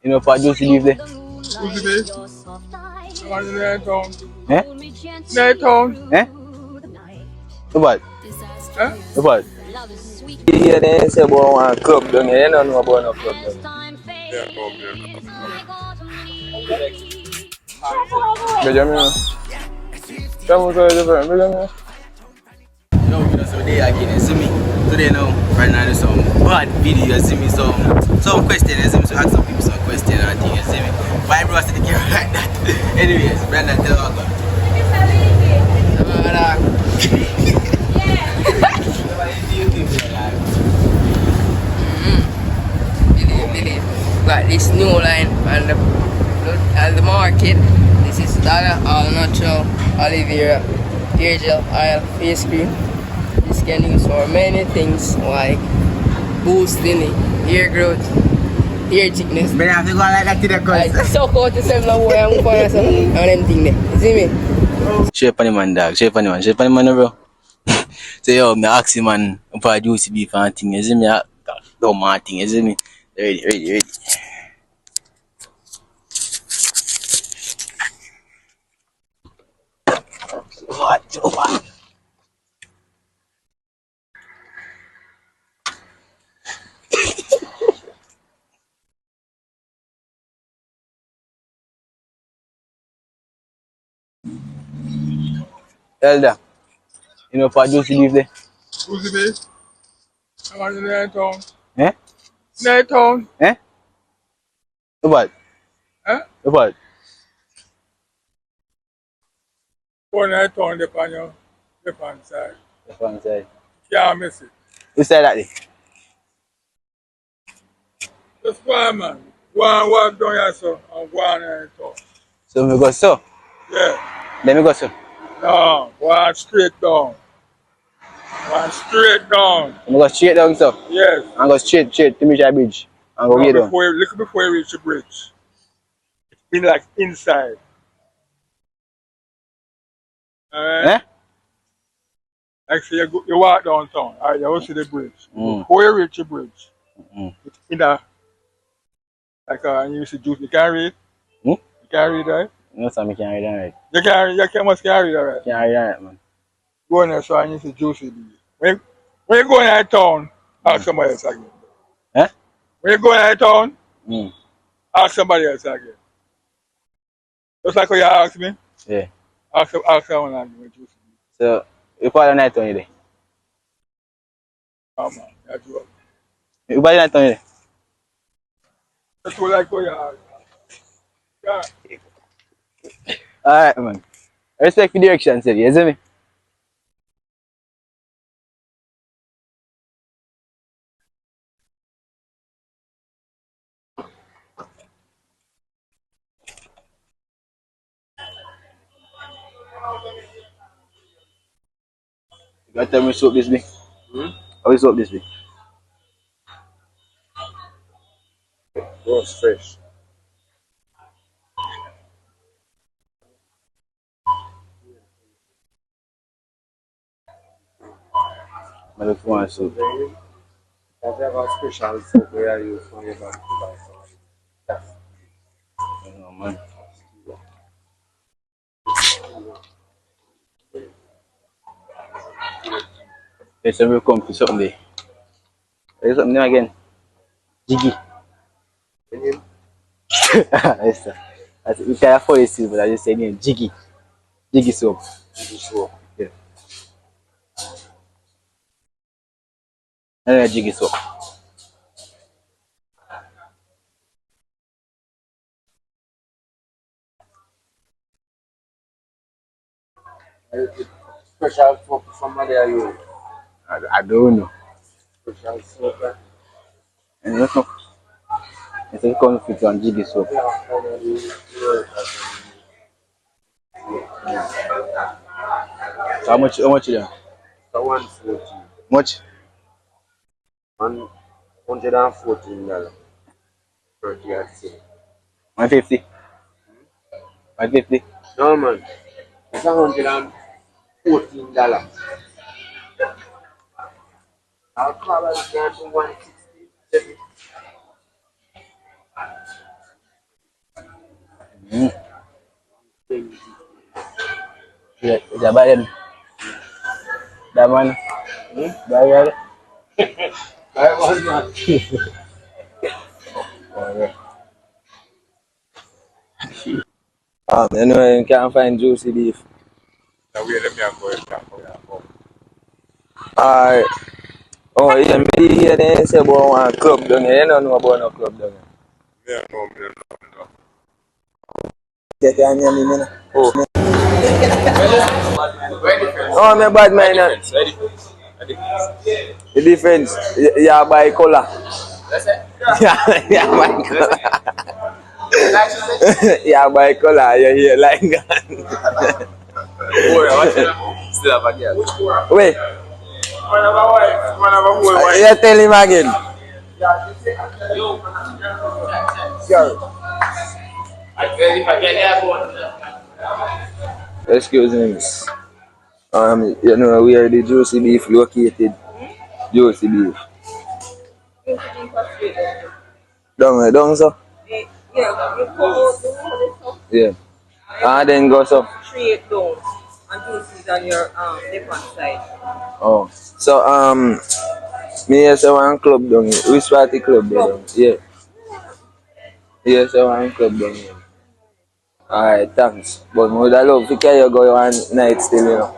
You know, for juicy beef there. Who's the best? I'm on the night town. Eh? Night town. Eh? What? Huh? What? Yeah, they say about one club down here. You don't know about no club down Yeah, come here. here. Benjamin. Travel so different, Benjamin. No, you know, so today again, you see me. Today now, right now, there's some bad video, you see me, some question, you see me, so ask some people some question and thing, you see me. Why bro, I said the game like that? Anyways, Brandon, tell us about Believe. Got this new line on the market. This is Dada All Natural Olive Hair Gel Oil Face Cream. This can use for many things like boosting hair growth, hair thickness. But I have to go like that to the Like course. suck out yourself now boy and find yourself and them thing there. You see me? Shape on the man, dog. Shape on the man, bro. So, yo, me ask him, man, for juicy beef and thing, you see me, don't man thing, you see me. Ready. What? Elder, you know, for juicy beef there. Who's the best? I'm on the night town. Eh? Night town. Eh? What? Huh? What? One night town, depend on the pan side. That's what I'm saying. Can't miss it. Who said that? Just one man. One walk down here, so, and one night town. So, me go so. Yeah. Let me go so. No, one straight down. One straight down. I'm go straight down so. Yes. And go straight to Mission Bridge. And go way down. Look before you reach the bridge. It's been like inside. Alright? Eh? Like say you walk downtown, alright, you will see the bridge. Mm. Before you reach the bridge, Mm. it's in a like and you see juice. You can read? Hmm? You can read, right? No, sir, me can't read that right. You can read, must can read, alright. Can't read that right, man. Go in there so and you see juicy. When you go in that town, ask somebody else again. Eh? When you go in that town, Mm. ask somebody else again. Just like how you ask me, Yeah. ask someone again when juicy. So, you call the night on you there? Oh man, that's what. You buy the night on you there? That's what like how you ask. Yeah. Alright, man. I respect the direction, sir. You see me? You gotta tell me soap this way. How is soap this way? Roast fresh. I look for one soap. That's a special soap where you use when you buy something. That's I don't know, man. Let's have a come for something there. There's something there again. Jiggy. Yes, sir. We can afford it still, but I just say name Jiggy. Jiggy soap. soap. Yeah. I know Jiggy soap. Special soap somebody are you? I don't know. Special soap. And you know, it's a conflict on Jiggy soap. So how much is that? The 140. Much? $114 per yard sale. 150? 150? No man, it's $114. I'll call it down to 160. Mm. Yeah, yeah, bayan. Daman. Bayan. I was not. Anyway, you can't find juicy beef. Now we let me go. Go. Alright. Oh, yeah, me hear they say about one club down here. You don't know about no club down here. Yeah, no, me no. Get your name in there. Oh. Oh, me bad man. The difference. Yeah, by color. Yeah, by color. Yeah, by color. You hear like that. Still have a girl. Wait. You tell him again. Excuse me. You know where the juicy beef located? Juicy beef. Down so? Yeah. And then go so? Straight down and juices on your left hand side. Oh. So me here say one club down here. Which party club there down? Yeah. Here say one club down here. Alright, thanks. But I would love to carry you go one night still, you know.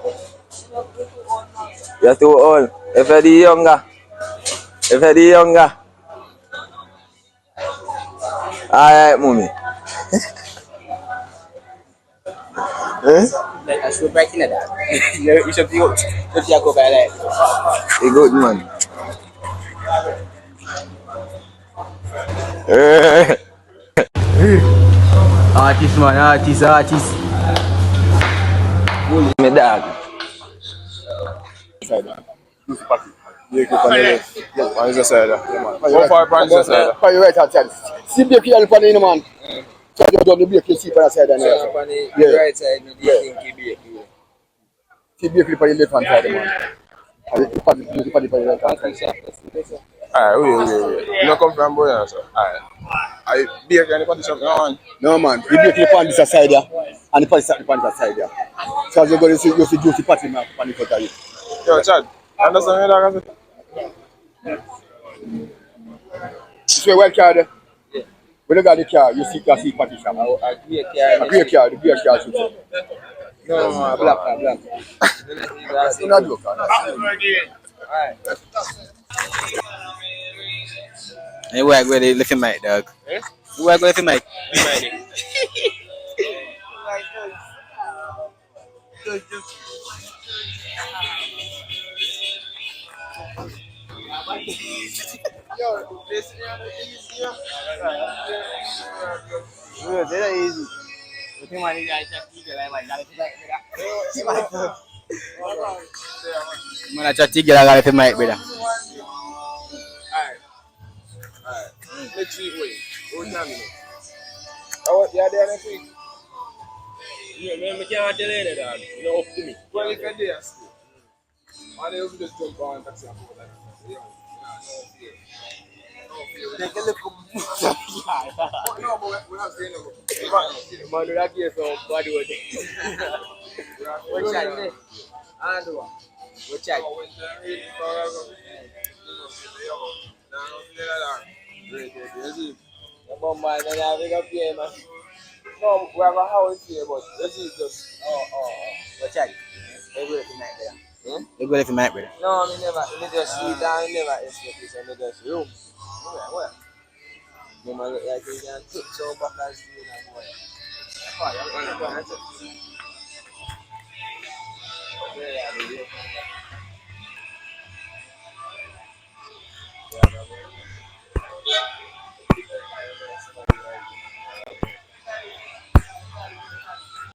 You're too old. If you're the younger. If you're the younger. Alright, mommy. Eh? Like I should break in that. You should be good. If you go by like. A good man. Artist man, artist. Me dog. On this side. How far on this side? You right outside. See the key on the man. So you don't be a see for the side and So on the right side, no, do you think you be? see the key for the left hand side, man. For the left hand side. Alright, wait. You don't come from Boyan, sir. Alright. I be a kind of condition on. No man, you be a key on this side there, and the party on this side there. So as you go, you see juicy party man on the front of you. Yo, Chad. Understand me, dog? This way, well car there. When you got the car, you see party shop. A great car. The beer car should say. No, black. You not joke, man. Alright. Hey, where go the left mic, dog? Eh? Where go left mic? Man, I chat to get a left mic, brother. Next week, wait. What time is it? Oh, yeah, there next week. Yeah, man, I can't tell you that. You know, up to me. Well, if you're there still. Why don't you just jump on and taxi and go like that? Yeah. Take a look. No, but we're not saying no. Man, do that give some body with it. What chat there? And what? What chat? The bomb man, and I have up here, man. No, we have a house here, but this is just. What chat? They go to night there. You go left mic, brother. No, me just see that, I never expect this, I just room. Where? You might look like you can take so back as you know, boy. Oh, you're going to go and check. Yeah,